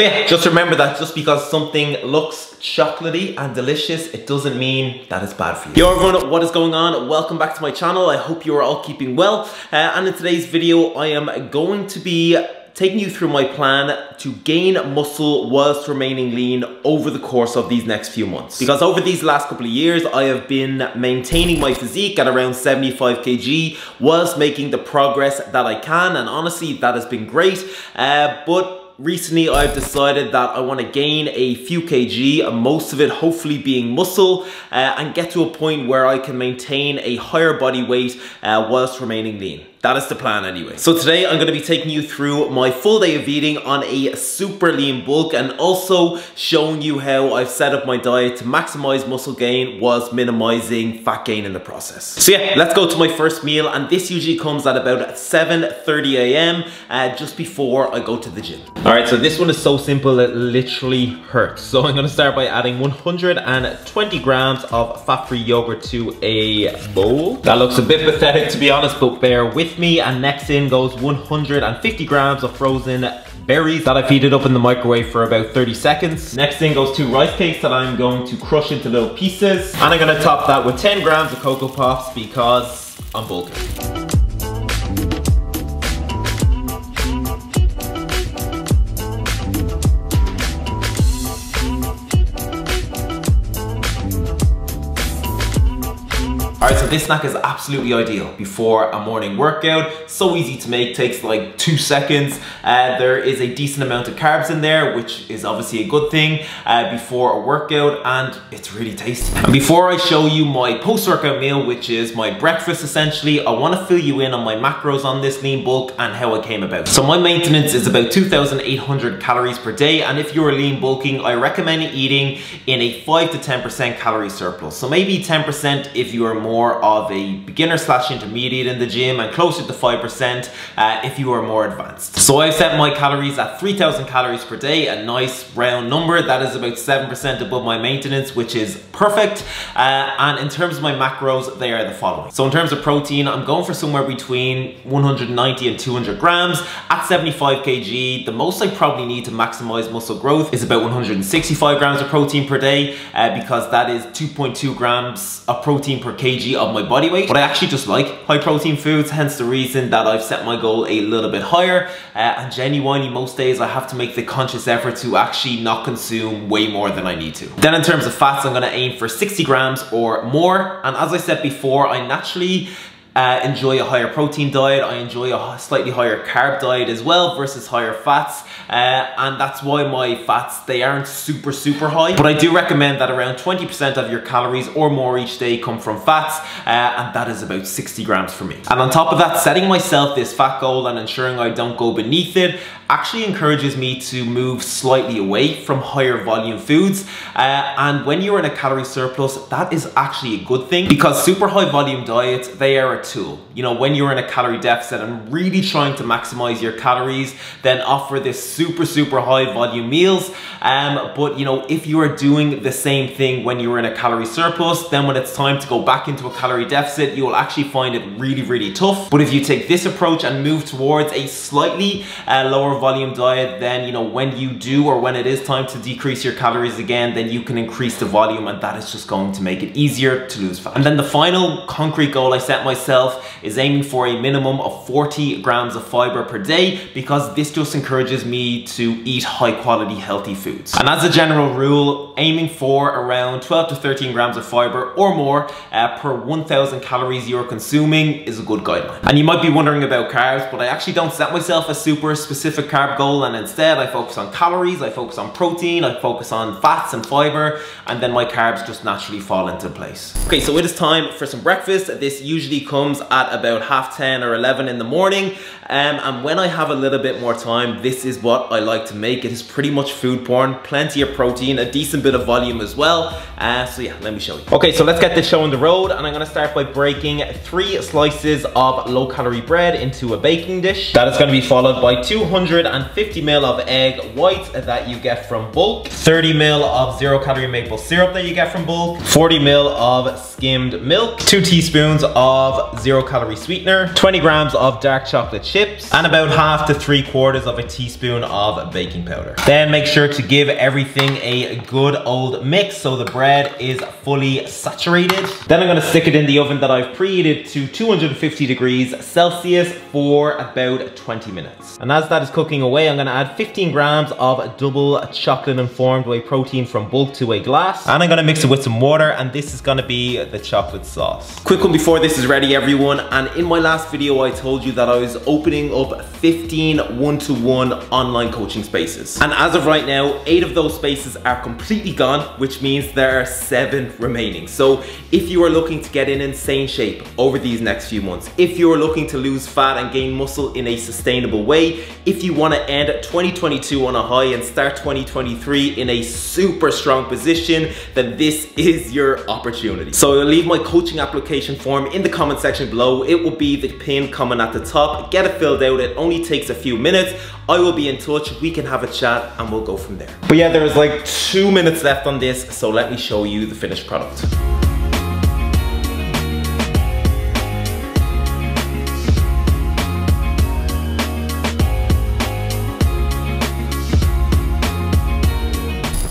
So yeah, just remember that just because something looks chocolatey and delicious, it doesn't mean that it's bad for you. Yo everyone, what is going on? Welcome back to my channel. I hope you are all keeping well. And in today's video, I am going to be taking you through my plan to gain muscle whilst remaining lean over the course of these next few months. Because over these last couple of years, I have been maintaining my physique at around 75 kg whilst making the progress that I can, and honestly, that has been great. But recently I've decided that I want to gain a few kg, most of it hopefully being muscle, and get to a point where I can maintain a higher body weight whilst remaining lean. That is the plan anyway. So today I'm going to be taking you through my full day of eating on a super lean bulk, and also showing you how I've set up my diet to maximize muscle gain whilst minimizing fat gain in the process. So yeah, let's go to my first meal, and this usually comes at about 7:30 a.m. Just before I go to the gym. Alright, so this one is so simple it literally hurts. So I'm going to start by adding 120 grams of fat-free yogurt to a bowl. That looks a bit pathetic to be honest, but bear with me. And next in goes 150 grams of frozen berries that I've heated up in the microwave for about 30 seconds. Next in goes 2 rice cakes that I'm going to crush into little pieces. And I'm going to top that with 10 grams of Cocoa Pops because I'm bulking. Alright, so this snack is absolutely ideal before a morning workout. So easy to make, takes like 2 seconds. There is a decent amount of carbs in there, which is obviously a good thing before a workout, and it's really tasty. And before I show you my post-workout meal, which is my breakfast essentially, I want to fill you in on my macros on this lean bulk and how it came about. So my maintenance is about 2,800 calories per day, and if you're lean bulking, I recommend eating in a 5 to 10% calorie surplus. So maybe 10% if you are more of a beginner / intermediate in the gym, and closer to 5% if you are more advanced. So I set my calories at 3,000 calories per day, a nice round number. That is about 7% above my maintenance, which is perfect. And in terms of my macros, they are the following. So in terms of protein, I'm going for somewhere between 190 and 200 grams at 75 kg. The most I probably need to maximize muscle growth is about 165 grams of protein per day, because that is 2.2 grams of protein per kg of my body weight. But I actually just like high protein foods, hence the reason that I've set my goal a little bit higher. And genuinely, most days I have to make the conscious effort to actually not consume way more than I need to. Then in terms of fats, I'm going to aim for 60 grams or more. And as I said before, I naturally enjoy a higher protein diet. I enjoy a slightly higher carb diet as well versus higher fats, and that's why my fats, they aren't super high, but I do recommend that around 20% of your calories or more each day come from fats, and that is about 60 grams for me. And on top of that, setting myself this fat goal and ensuring I don't go beneath it actually encourages me to move slightly away from higher volume foods, and when you're in a calorie surplus, that is actually a good thing, because super high volume diets, they are a tool. You know, when you're in a calorie deficit and really trying to maximize your calories, then offer this super high volume meals. But you know, if you are doing the same thing when you're in a calorie surplus, then when it's time to go back into a calorie deficit, you will actually find it really tough. But if you take this approach and move towards a slightly lower volume diet, then you know, when you do, or when it is time to decrease your calories again, then you can increase the volume, and that is just going to make it easier to lose fat. And then the final concrete goal I set myself is aiming for a minimum of 40 grams of fiber per day, because this just encourages me to eat high quality healthy foods. And as a general rule, aiming for around 12 to 13 grams of fiber or more per 1,000 calories you're consuming is a good guideline. And you might be wondering about carbs, but I actually don't set myself a super specific carb goal, and instead I focus on calories, I focus on protein, I focus on fats and fiber, and then my carbs just naturally fall into place. Okay, so it is time for some breakfast. This usually comes at about 10:30 or 11 in the morning, and when I have a little bit more time, this is what I like to make. It is pretty much food porn. corn, plenty of protein, a decent bit of volume as well. So yeah, let me show you. Okay, so let's get this show on the road, and I'm gonna start by breaking 3 slices of low-calorie bread into a baking dish. That is gonna be followed by 250 ml of egg whites that you get from bulk, 30 ml of 0-calorie maple syrup that you get from bulk, 40 ml of skimmed milk, 2 teaspoons of 0-calorie sweetener, 20 grams of dark chocolate chips, and about 1/2 to 3/4 of a teaspoon of baking powder. Then make sure to give everything a good old mix so the bread is fully saturated. Then I'm gonna stick it in the oven that I've preheated to 250 degrees Celsius for about 20 minutes. And as that is cooking away, I'm gonna add 15 grams of double chocolate informed whey protein from bulk to a glass. And I'm gonna mix it with some water, and this is gonna be the chocolate sauce. Quick one before this is ready, everyone. And in my last video, I told you that I was opening up 15 one-to-one online coaching spaces. And as of right now, 8 of those spaces are completely gone, which means there are 7 remaining. So if you are looking to get in insane shape over these next few months, if you are looking to lose fat and gain muscle in a sustainable way, if you want to end 2022 on a high and start 2023 in a super strong position, then this is your opportunity. So I'll leave my coaching application form in the comment section below. It will be the pin comment at the top. Get it filled out. It only takes a few minutes. I will be in touch. We can have a chat and we'll go from there. But yeah, there is like 2 minutes left on this, so let me show you the finished product.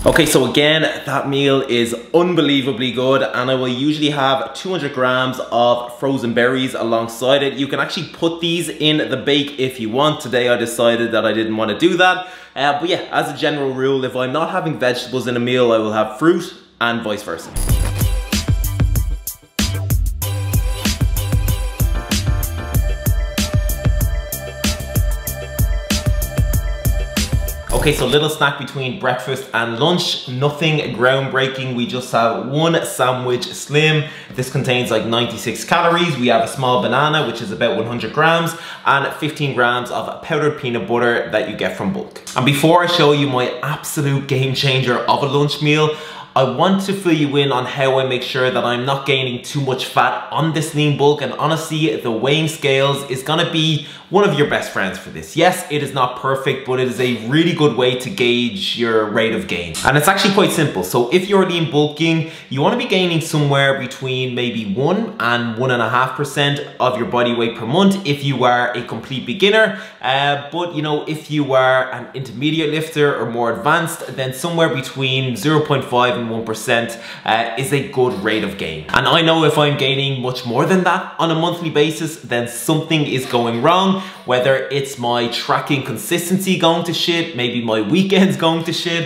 Okay, so again, that meal is unbelievably good, and I will usually have 200 grams of frozen berries alongside it. You can actually put these in the bake if you want. Today I decided that I didn't want to do that. But yeah, as a general rule, if I'm not having vegetables in a meal, I will have fruit and vice versa. Okay, so little snack between breakfast and lunch. Nothing groundbreaking. We just have 1 sandwich slim. This contains like 96 calories. We have a small banana, which is about 100 grams, and 15 grams of powdered peanut butter that you get from bulk. And before I show you my absolute game changer of a lunch meal, I want to fill you in on how I make sure that I'm not gaining too much fat on this lean bulk. And honestly, the weighing scales is gonna be one of your best friends for this. Yes, it is not perfect, but it is a really good way to gauge your rate of gain. And it's actually quite simple. So if you're lean bulking, you wanna be gaining somewhere between maybe 1 and 1.5% of your body weight per month if you are a complete beginner. But you know, if you are an intermediate lifter or more advanced, then somewhere between 0.5 and 1% is a good rate of gain. And I know if I'm gaining much more than that on a monthly basis, then something is going wrong. Whether it's my tracking consistency going to shit, maybe my weekends going to shit,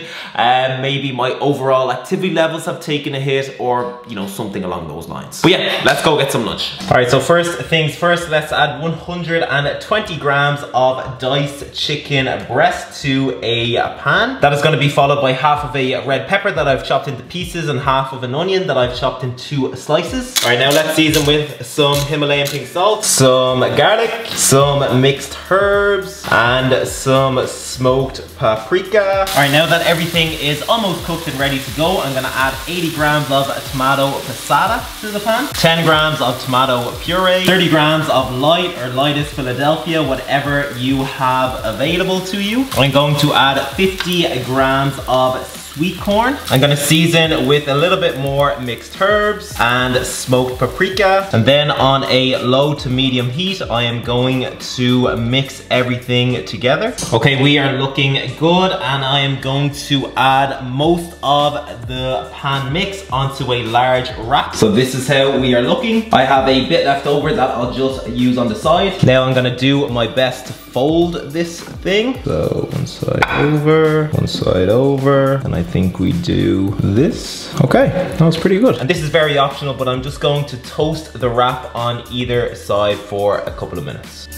maybe my overall activity levels have taken a hit, or you know, something along those lines. But yeah, let's go get some lunch. All right, so first things first, let's add 120 grams of diced chicken breast to a pan. That is going to be followed by 1/2 of a red pepper that I've chopped into pieces and 1/2 of an onion that I've chopped into slices. All right, now let's season with some Himalayan pink salt, some garlic, some mixed herbs, and some smoked paprika. All right, now that everything is almost cooked and ready to go, I'm gonna add 80 grams of tomato passata to the pan, 10 grams of tomato puree, 30 grams of light or lightest Philadelphia, whatever you have available to you. I'm going to add 50 grams of sweet corn. I'm gonna season with a little bit more mixed herbs and smoked paprika. And then on a low to medium heat, I am going to mix everything together. Okay, we are looking good, and I am going to add most of the pan mix onto a large wrap. So this is how we are looking. I have a bit left over that I'll just use on the side. Now I'm gonna do my best to fold this thing. So one side over, and I think we do this. Okay, that was pretty good. And this is very optional, but I'm just going to toast the wrap on either side for a couple of minutes.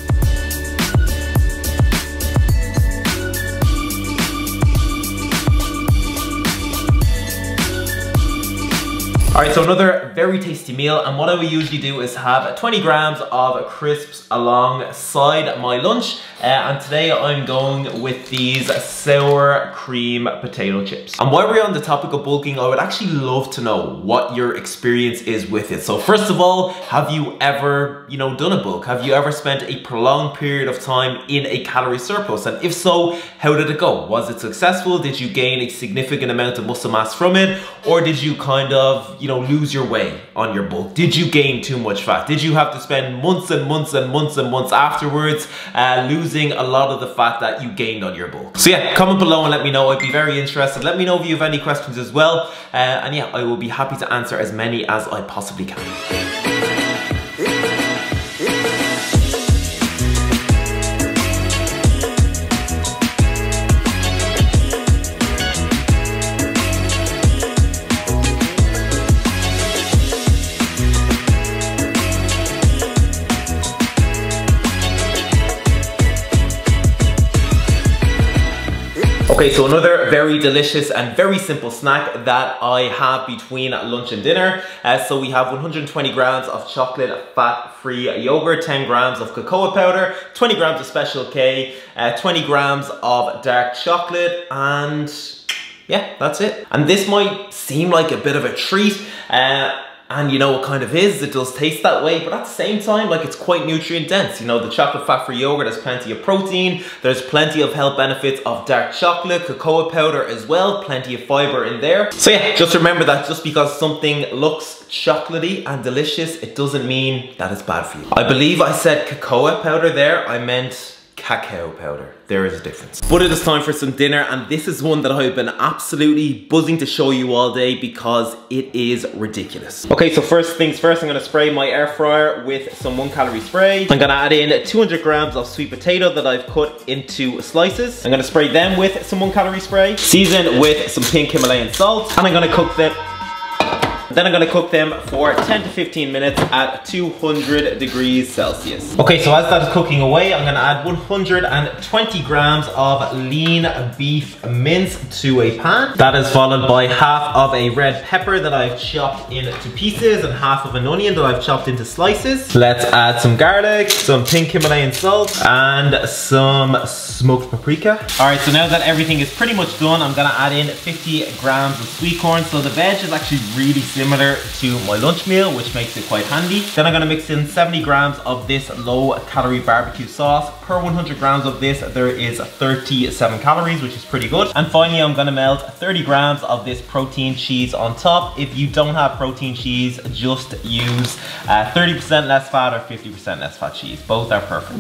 Alright, so another very tasty meal, and what I would usually do is have 20 grams of crisps alongside my lunch, and today I'm going with these sour cream potato chips. And while we're on the topic of bulking, I would actually love to know what your experience is with it. So first of all, have you ever, done a bulk? Have you ever spent a prolonged period of time in a calorie surplus? And if so, how did it go? Was it successful? Did you gain a significant amount of muscle mass from it? Or did you kind of, lose your way on your bulk? Did you gain too much fat? Did you have to spend months and months and months and months afterwards losing a lot of the fat that you gained on your bulk? So yeah, comment below and let me know. I'd be very interested. Let me know if you have any questions as well. And yeah, I will be happy to answer as many as I possibly can. Okay, so another very delicious and very simple snack that I have between lunch and dinner. So we have 120 grams of chocolate fat-free yogurt, 10 grams of cocoa powder, 20 grams of Special K, 20 grams of dark chocolate, and yeah, that's it. And this might seem like a bit of a treat, and it kind of is, it does taste that way, but at the same time, it's quite nutrient dense. The chocolate fat-free yogurt has plenty of protein, there's plenty of health benefits of dark chocolate, cocoa powder as well, plenty of fiber in there. So yeah, just remember that just because something looks chocolatey and delicious, it doesn't mean that it's bad for you. I believe I said cocoa powder there, I meant cacao powder. There is a difference. But it is time for some dinner, and this is one that I've been absolutely buzzing to show you all day because it is ridiculous. Okay, so first things first, I'm gonna spray my air fryer with some 1 calorie spray. I'm gonna add in 200 grams of sweet potato that I've cut into slices. I'm gonna spray them with some 1 calorie spray. Season with some pink Himalayan salt, and I'm gonna cook them. Then I'm gonna cook them for 10 to 15 minutes at 200 degrees Celsius. Okay, so as that is cooking away, I'm gonna add 120 grams of lean beef mince to a pan. That is followed by half of a red pepper that I've chopped into pieces and half of an onion that I've chopped into slices. Let's add some garlic, some pink Himalayan salt, and some smoked paprika. All right, so now that everything is pretty much done, I'm gonna add in 50 grams of sweet corn. So the veg is actually really similar to my lunch meal, which makes it quite handy. Then I'm gonna mix in 70 grams of this low calorie barbecue sauce. Per 100 grams of this, there is 37 calories, which is pretty good. And finally, I'm gonna melt 30 grams of this protein cheese on top. If you don't have protein cheese, just use 30% less fat or 50% less fat cheese. Both are perfect.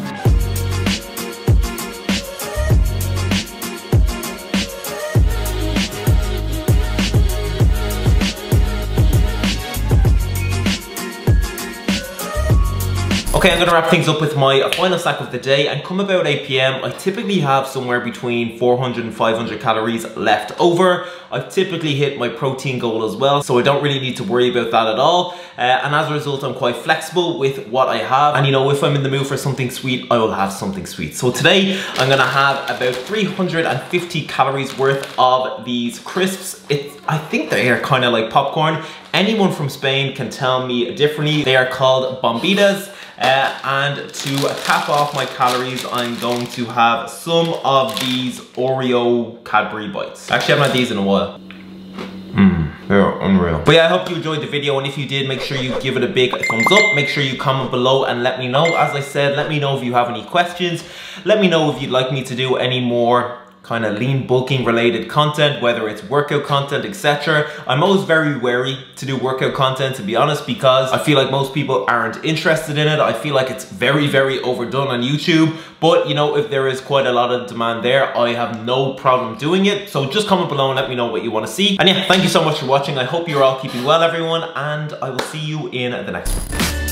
Okay, I'm gonna wrap things up with my final snack of the day, and come about 8 p.m, I typically have somewhere between 400 and 500 calories left over. I've typically hit my protein goal as well, so I don't really need to worry about that at all. And as a result, I'm quite flexible with what I have. And if I'm in the mood for something sweet, I will have something sweet. So today, I'm gonna have about 350 calories worth of these crisps. I think they are kind of like popcorn. Anyone from Spain can tell me differently. They are called bombitas. And to cap off my calories, I'm going to have some of these Oreo Cadbury bites. Actually, I haven't had these in a while. They're unreal. But yeah, I hope you enjoyed the video, and if you did, make sure you give it a big thumbs up. Make sure you comment below and let me know. As I said, let me know if you have any questions. Let me know if you'd like me to do any more kind of lean bulking related content, whether it's workout content, etc. I'm always very wary to do workout content, to be honest, because I feel like most people aren't interested in it. I feel like it's very, very overdone on YouTube. But if there is quite a lot of demand there, I have no problem doing it. So just comment below and let me know what you want to see. And yeah, thank you so much for watching. I hope you're all keeping well, everyone, and I will see you in the next one.